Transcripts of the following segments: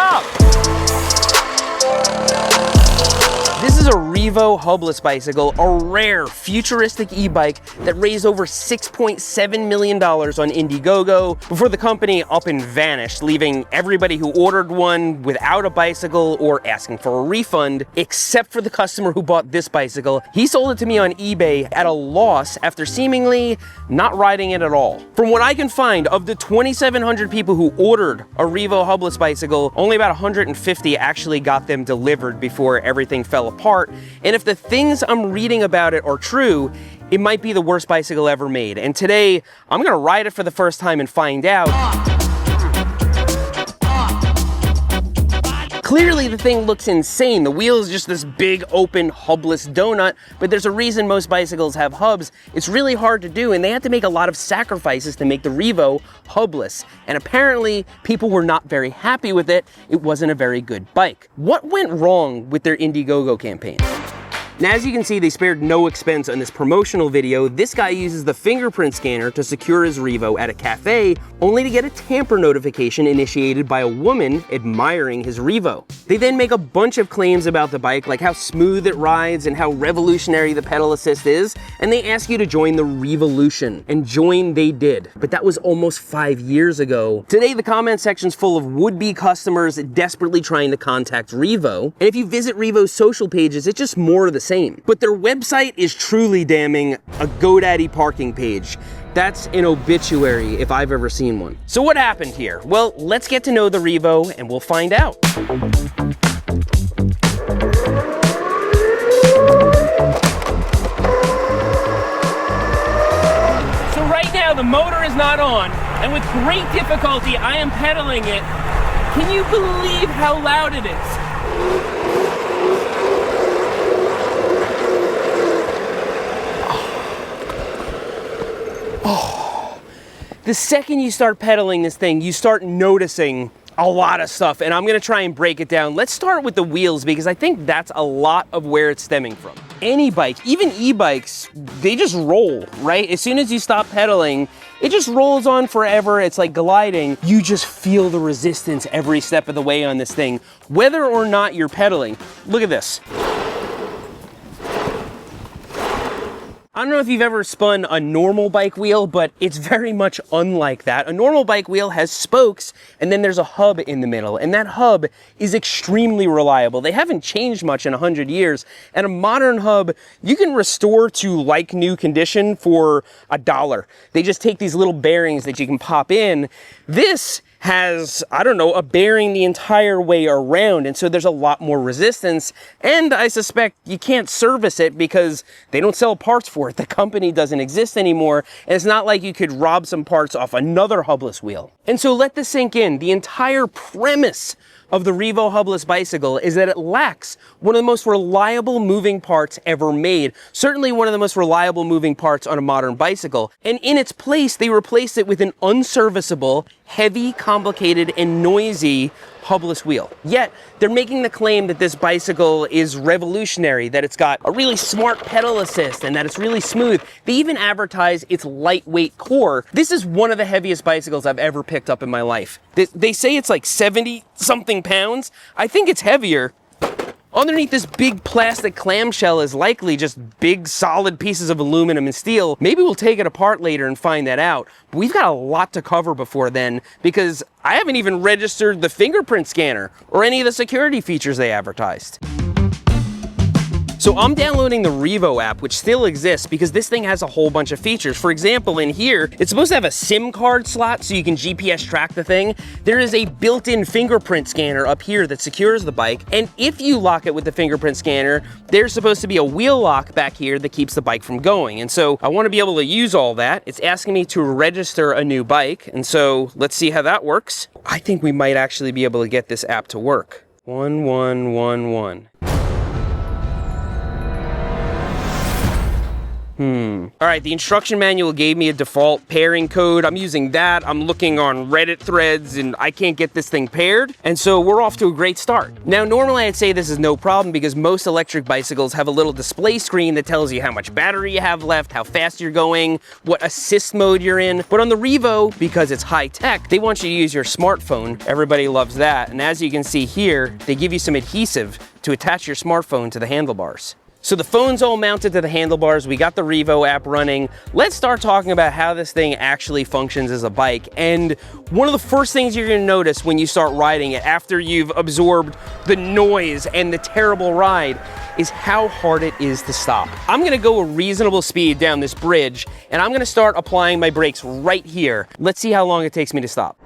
up? This is a Reevo Hubless bicycle, a rare futuristic e-bike that raised over $6.7 million on Indiegogo before the company up and vanished, leaving everybody who ordered one without a bicycle or asking for a refund, except for the customer who bought this bicycle. He sold it to me on eBay at a loss after seemingly not riding it at all. From what I can find, of the 2,700 people who ordered a Reevo Hubless bicycle, only about 150 actually got them delivered before everything fell apart. And if the things I'm reading about it are true, it might be the worst bicycle ever made. And today, I'm gonna ride it for the first time and find out. Clearly the thing looks insane. The wheel is just this big open hubless donut, but there's a reason most bicycles have hubs. It's really hard to do, and they had to make a lot of sacrifices to make the Reevo hubless. And apparently people were not very happy with it. It wasn't a very good bike. What went wrong with their Indiegogo campaign? Now, as you can see, they spared no expense on this promotional video. This guy uses the fingerprint scanner to secure his Reevo at a cafe, only to get a tamper notification initiated by a woman admiring his Reevo. They then make a bunch of claims about the bike, like how smooth it rides and how revolutionary the pedal assist is, and they ask you to join the Revolution. And join they did, but that was almost 5 years ago. Today, the comment section's full of would-be customers desperately trying to contact Reevo, and if you visit Reevo's social pages, it's just more of the same. But their website is truly damning, a GoDaddy parking page. That's an obituary if I've ever seen one. So what happened here? Well, let's get to know the Reevo and we'll find out. So right now the motor is not on, and with great difficulty I am pedaling it. Can you believe how loud it is? Oh, the second you start pedaling this thing, you start noticing a lot of stuff, and I'm gonna try and break it down. Let's start with the wheels, because I think that's a lot of where it's stemming from. Any bike, even e-bikes, they just roll, right? As soon as you stop pedaling, it just rolls on forever. It's like gliding. You just feel the resistance every step of the way on this thing, whether or not you're pedaling. Look at this. I don't know if you've ever spun a normal bike wheel, but it's very much unlike that. A normal bike wheel has spokes, and then there's a hub in the middle, and that hub is extremely reliable. They haven't changed much in 100 years, and a modern hub, you can restore to like new condition for $1. They just take these little bearings that you can pop in. This has, I don't know, a bearing the entire way around, and so there's a lot more resistance, and I suspect you can't service it because they don't sell parts for it. The company doesn't exist anymore, and it's not like you could rob some parts off another hubless wheel. And so let this sink in. The entire premise of the Reevo Hubless bicycle is that it lacks one of the most reliable moving parts ever made. Certainly one of the most reliable moving parts on a modern bicycle. And in its place, they replaced it with an unserviceable, heavy, complicated, and noisy hubless wheel. Yet, they're making the claim that this bicycle is revolutionary, that it's got a really smart pedal assist, and that it's really smooth. They even advertise its lightweight core. This is one of the heaviest bicycles I've ever picked up in my life. They say it's like 70-something pounds. I think it's heavier. Underneath this big plastic clamshell is likely just big solid pieces of aluminum and steel. Maybe we'll take it apart later and find that out. But we've got a lot to cover before then, because I haven't even registered the fingerprint scanner or any of the security features they advertised. So I'm downloading the Reevo app, which still exists, because this thing has a whole bunch of features. For example, in here, it's supposed to have a SIM card slot so you can GPS track the thing. There is a built-in fingerprint scanner up here that secures the bike. And if you lock it with the fingerprint scanner, there's supposed to be a wheel lock back here that keeps the bike from going. And so I want to be able to use all that. It's asking me to register a new bike. And so let's see how that works. I think we might actually be able to get this app to work. 1111. All right, the instruction manual gave me a default pairing code. I'm using that. I'm looking on Reddit threads and I can't get this thing paired. And so we're off to a great start. Now, normally I'd say this is no problem because most electric bicycles have a little display screen that tells you how much battery you have left, how fast you're going, what assist mode you're in. But on the Reevo, because it's high tech, they want you to use your smartphone. Everybody loves that. And as you can see here, they give you some adhesive to attach your smartphone to the handlebars. So the phone's all mounted to the handlebars. We got the Reevo app running. Let's start talking about how this thing actually functions as a bike. And one of the first things you're gonna notice when you start riding it after you've absorbed the noise and the terrible ride is how hard it is to stop. I'm gonna go a reasonable speed down this bridge and I'm gonna start applying my brakes right here. Let's see how long it takes me to stop.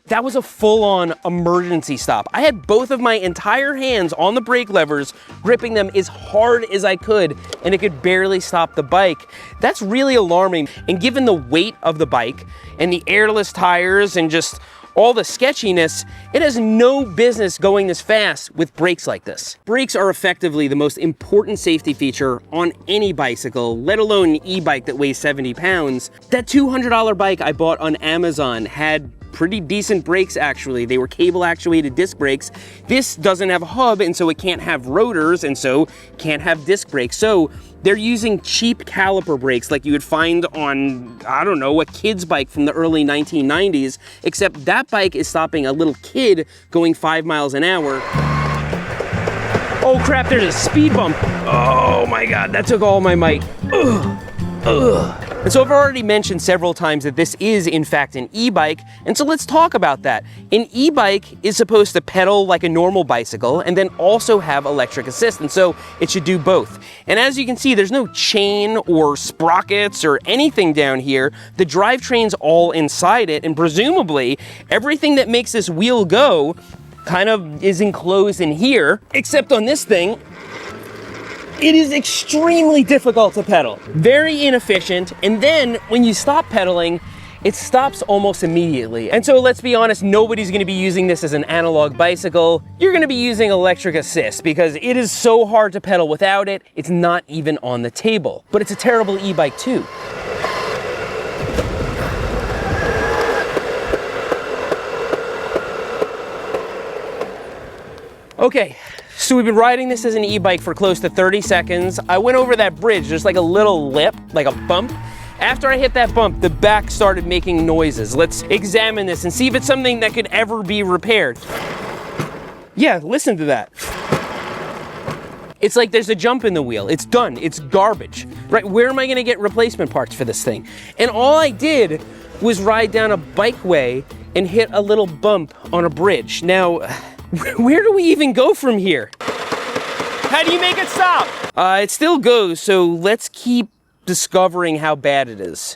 That was a full-on emergency stop. I had both of my entire hands on the brake levers, gripping them as hard as I could, and it could barely stop the bike. That's really alarming. And given the weight of the bike and the airless tires and just all the sketchiness, it has no business going this fast with brakes like this. Brakes are effectively the most important safety feature on any bicycle, let alone an e-bike that weighs 70 pounds. That $200 bike I bought on Amazon had pretty decent brakes actually. They were cable actuated disc brakes. This doesn't have a hub and so it can't have rotors and so can't have disc brakes. So they're using cheap caliper brakes like you would find on, I don't know, a kid's bike from the early 1990s, except that bike is stopping a little kid going 5 miles an hour. Oh crap, there's a speed bump. Oh my God, that took all my might. Ugh. Ugh. And so I've already mentioned several times that this is in fact an e-bike, and so let's talk about that. An e-bike is supposed to pedal like a normal bicycle and then also have electric assist, and so it should do both. And as you can see, there's no chain or sprockets or anything down here. The drivetrain's all inside it, and presumably everything that makes this wheel go kind of is enclosed in here, except on this thing, it is extremely difficult to pedal, very inefficient, and then when you stop pedaling, it stops almost immediately. And so let's be honest, nobody's gonna be using this as an analog bicycle. You're gonna be using electric assist because it is so hard to pedal without it, it's not even on the table. But it's a terrible e-bike too. Okay. So we've been riding this as an e-bike for close to 30 seconds. I went over that bridge, there's like a little lip, like a bump. After I hit that bump, the back started making noises. Let's examine this and see if it's something that could ever be repaired. Yeah, listen to that. It's like there's a jump in the wheel. It's done, it's garbage. Right, where am I gonna get replacement parts for this thing? And all I did was ride down a bikeway and hit a little bump on a bridge. Now, where do we even go from here? How do you make it stop? It still goes, so let's keep discovering how bad it is.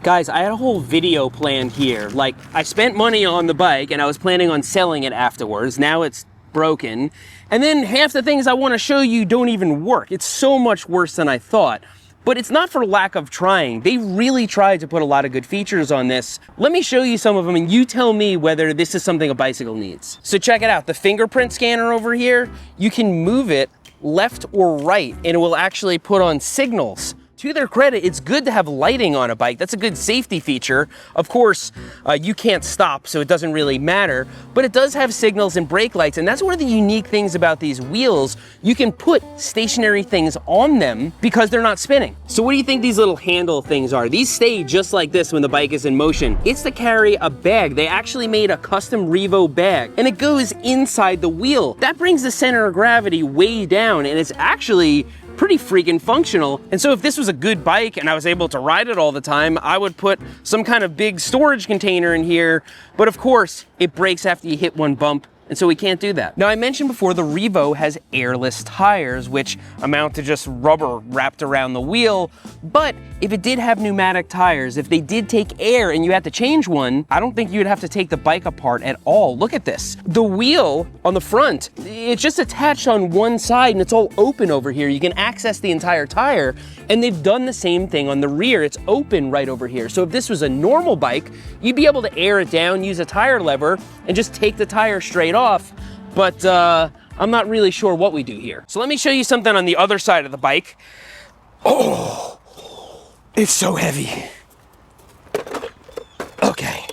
Guys, I had a whole video planned here. Like, I spent money on the bike and I was planning on selling it afterwards. Now it's broken. And then half the things I want to show you don't even work. It's so much worse than I thought. But it's not for lack of trying. They really tried to put a lot of good features on this. Let me show you some of them and you tell me whether this is something a bicycle needs. So check it out, the fingerprint scanner over here, you can move it left or right and it will actually put on signals. To their credit, it's good to have lighting on a bike. That's a good safety feature. Of course, you can't stop, so it doesn't really matter, but it does have signals and brake lights, and that's one of the unique things about these wheels. You can put stationary things on them because they're not spinning. So what do you think these little handle things are? These stay just like this when the bike is in motion. It's to carry a bag. They actually made a custom Reevo bag, and it goes inside the wheel. That brings the center of gravity way down, and it's actually pretty freaking functional. And so if this was a good bike and I was able to ride it all the time, I would put some kind of big storage container in here. But of course, it breaks after you hit one bump And so we can't do that. Now, I mentioned before the Reevo has airless tires, which amount to just rubber wrapped around the wheel. But if it did have pneumatic tires, if they did take air and you had to change one, I don't think you'd have to take the bike apart at all. Look at this. The wheel on the front, it's just attached on one side and it's all open over here. You can access the entire tire, and they've done the same thing on the rear. It's open right over here. So if this was a normal bike, you'd be able to air it down, use a tire lever, and just take the tire straight off. But I'm not really sure what we do here. So let me show you something on the other side of the bike. Oh, it's so heavy. Okay,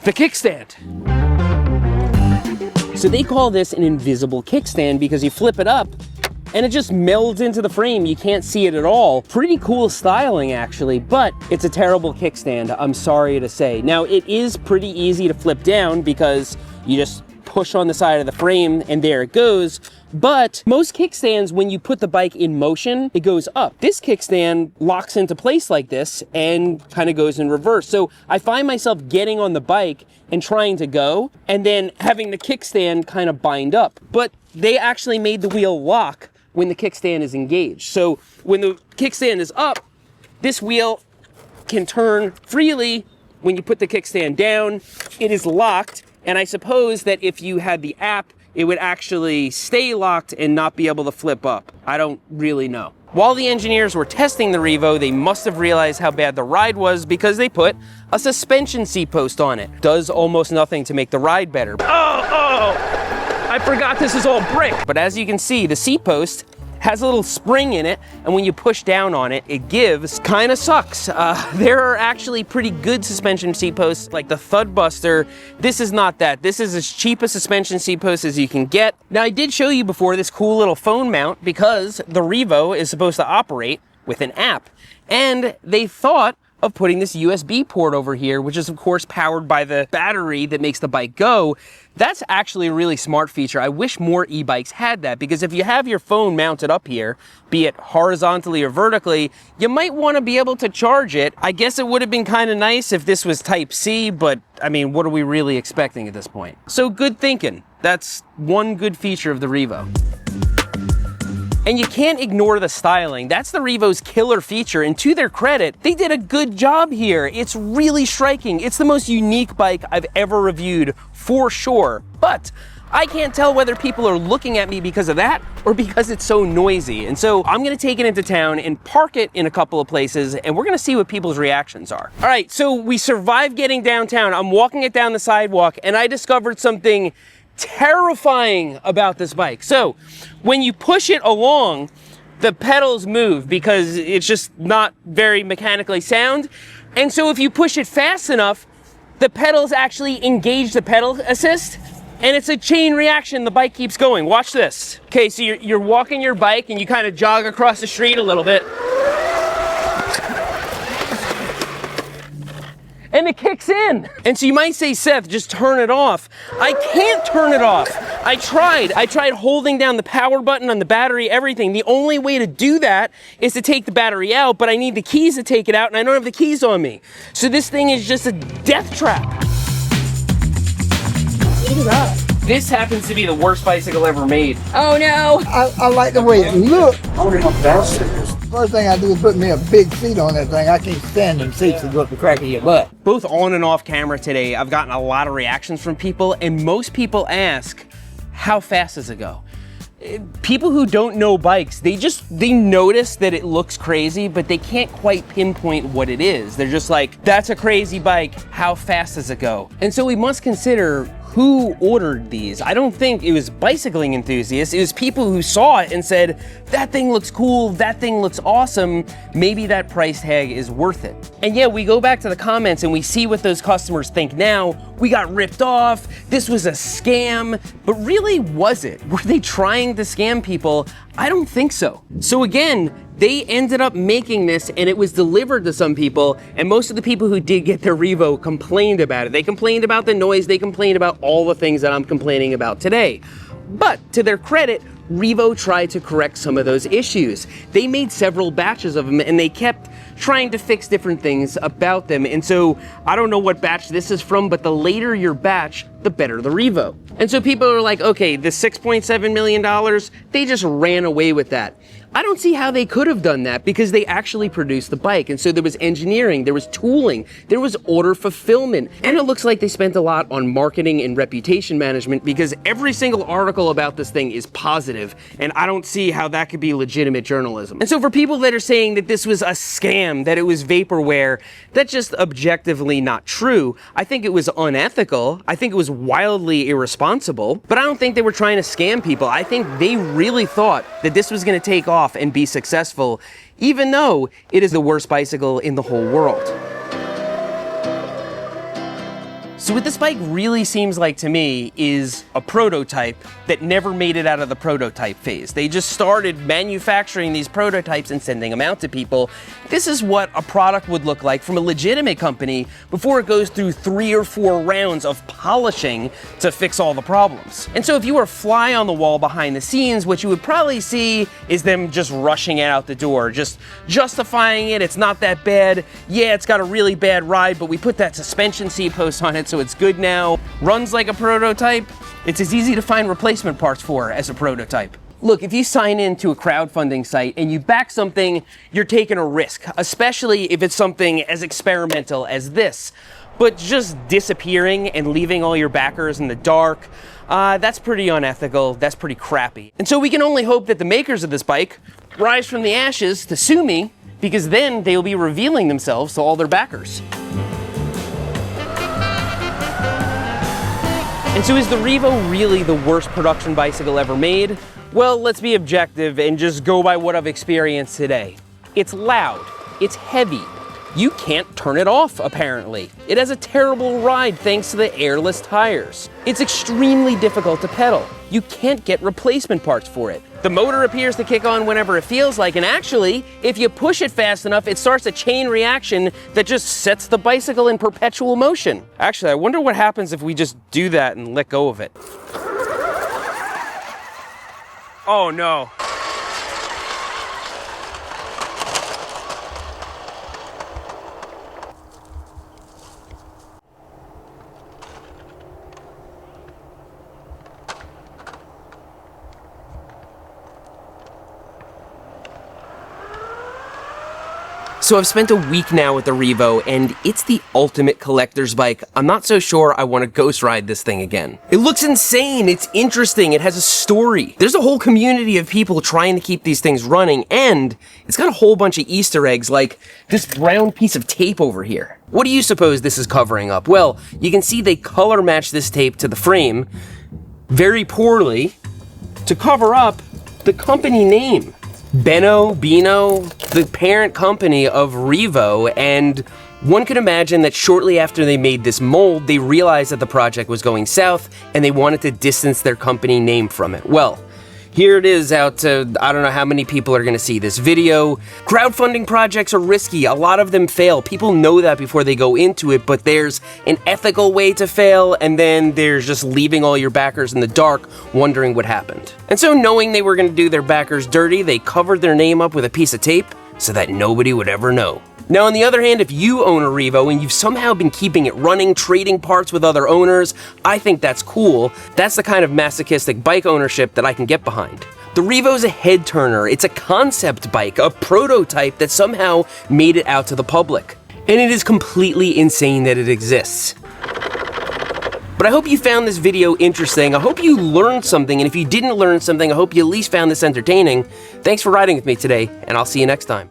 the kickstand. So they call this an invisible kickstand because you flip it up and it just melds into the frame. You can't see it at all. Pretty cool styling actually, but it's a terrible kickstand, I'm sorry to say. Now it is pretty easy to flip down because you just push on the side of the frame and there it goes. But most kickstands, when you put the bike in motion, it goes up. This kickstand locks into place like this and kind of goes in reverse. So I find myself getting on the bike and trying to go and then having the kickstand kind of bind up. But they actually made the wheel lock when the kickstand is engaged. So when the kickstand is up, this wheel can turn freely. When you put the kickstand down, it is locked. And I suppose that if you had the app, it would actually stay locked and not be able to flip up. I don't really know. While the engineers were testing the Reevo, they must have realized how bad the ride was because they put a suspension seat post on it. Does almost nothing to make the ride better. I forgot this is all brick. But as you can see, the seat post has a little spring in it, and when you push down on it, it gives. Kind of sucks. There are actually pretty good suspension seat posts, like the Thud Buster. This is not that. This is as cheap a suspension seat post as you can get. Now, I did show you before this cool little phone mount because the Reevo is supposed to operate with an app, and they thought of putting this USB port over here, which is of course powered by the battery that makes the bike go. That's actually a really smart feature. I wish more e-bikes had that, because if you have your phone mounted up here, be it horizontally or vertically, you might want to be able to charge it. I guess it would have been kind of nice if this was Type-C, but I mean, what are we really expecting at this point? So good thinking. That's one good feature of the Reevo. And you can't ignore the styling. That's the Reevo's killer feature, and to their credit, they did a good job here. It's really striking. It's the most unique bike I've ever reviewed, for sure. But I can't tell whether people are looking at me because of that or because it's so noisy. And so I'm gonna take it into town and park it in a couple of places, and we're gonna see what people's reactions are. All right, so we survived getting downtown. I'm walking it down the sidewalk, and I discovered something terrifying about this bike. So when you push it along, the pedals move because it's just not very mechanically sound. And so if you push it fast enough, the pedals actually engage the pedal assist, and it's a chain reaction. The bike keeps going. Watch this. Okay, so you're walking your bike and you kind of jog across the street a little bit, and it kicks in. And so you might say, Seth, just turn it off. I can't turn it off. I tried holding down the power button on the battery, everything. The only way to do that is to take the battery out, but I need the keys to take it out, and I don't have the keys on me. So this thing is just a death trap. Look at that. This happens to be the worst bicycle ever made. Oh no. I like the way it looks. I wonder how fast it is. First thing I do is put me a big seat on that thing. I can't stand them seats that go up the crack of your butt. Both on and off camera today, I've gotten a lot of reactions from people, and most people ask, how fast does it go? People who don't know bikes, they notice that it looks crazy, but they can't quite pinpoint what it is. They're just like, that's a crazy bike, how fast does it go? And so we must consider who ordered these. I don't think it was bicycling enthusiasts. It was people who saw it and said, that thing looks cool, that thing looks awesome, maybe that price tag is worth it. And yeah, we go back to the comments and we see what those customers think now. We got ripped off, this was a scam, but really was it? Were they trying to scam people? I don't think so. So again, they ended up making this and it was delivered to some people, and most of the people who did get their Reevo complained about it. They complained about the noise, they complained about all the things that I'm complaining about today. But to their credit, Reevo tried to correct some of those issues. They made several batches of them and they kept trying to fix different things about them. And so I don't know what batch this is from, but the later your batch, the better the Reevo. And so people are like, okay, the $6.7 million, they just ran away with that. I don't see how they could have done that because they actually produced the bike. And so there was engineering, there was tooling, there was order fulfillment. And it looks like they spent a lot on marketing and reputation management because every single article about this thing is positive. And I don't see how that could be legitimate journalism. And so for people that are saying that this was a scam, that it was vaporware, that's just objectively not true. I think it was unethical. I think it was wildly irresponsible, but I don't think they were trying to scam people. I think they really thought that this was going to take off and be successful, even though it is the worst bicycle in the whole world. So what this bike really seems like to me is a prototype that never made it out of the prototype phase. They just started manufacturing these prototypes and sending them out to people. This is what a product would look like from a legitimate company before it goes through 3 or 4 rounds of polishing to fix all the problems. And so if you were a fly on the wall behind the scenes, what you would probably see is them just rushing it out the door, just justifying it. It's not that bad. Yeah, it's got a really bad ride, but we put that suspension seat post on it, so it's good now. Runs like a prototype. It's as easy to find replacement parts for as a prototype. Look, if you sign into a crowdfunding site and you back something, you're taking a risk, especially if it's something as experimental as this. But just disappearing and leaving all your backers in the dark, that's pretty unethical, that's pretty crappy. And so we can only hope that the makers of this bike rise from the ashes to sue me, because then they'll be revealing themselves to all their backers. And so is the Reevo really the worst production bicycle ever made? Well, let's be objective and just go by what I've experienced today. It's loud, it's heavy. You can't turn it off, apparently. It has a terrible ride thanks to the airless tires. It's extremely difficult to pedal. You can't get replacement parts for it. The motor appears to kick on whenever it feels like, and actually, if you push it fast enough, it starts a chain reaction that just sets the bicycle in perpetual motion. Actually, I wonder what happens if we just do that and let go of it. Oh no. So I've spent a week now with the Reevo, and it's the ultimate collector's bike. I'm not so sure I want to ghost ride this thing again. It looks insane, it's interesting, it has a story. There's a whole community of people trying to keep these things running, and it's got a whole bunch of Easter eggs, like this brown piece of tape over here. What do you suppose this is covering up? Well, you can see they color match this tape to the frame very poorly to cover up the company name. Beano, the parent company of Reevo, and one could imagine that shortly after they made this mold, they realized that the project was going south and they wanted to distance their company name from it. Well, here it is out to, I don't know how many people are gonna see this video. Crowdfunding projects are risky, a lot of them fail. People know that before they go into it, but there's an ethical way to fail, and then there's just leaving all your backers in the dark, wondering what happened. And so knowing they were gonna do their backers dirty, they covered their name up with a piece of tape so that nobody would ever know. Now, on the other hand, if you own a Reevo and you've somehow been keeping it running, trading parts with other owners, I think that's cool. That's the kind of masochistic bike ownership that I can get behind. The Reevo's a head turner. It's a concept bike, a prototype that somehow made it out to the public. And it is completely insane that it exists. But I hope you found this video interesting. I hope you learned something, and if you didn't learn something, I hope you at least found this entertaining. Thanks for riding with me today, and I'll see you next time.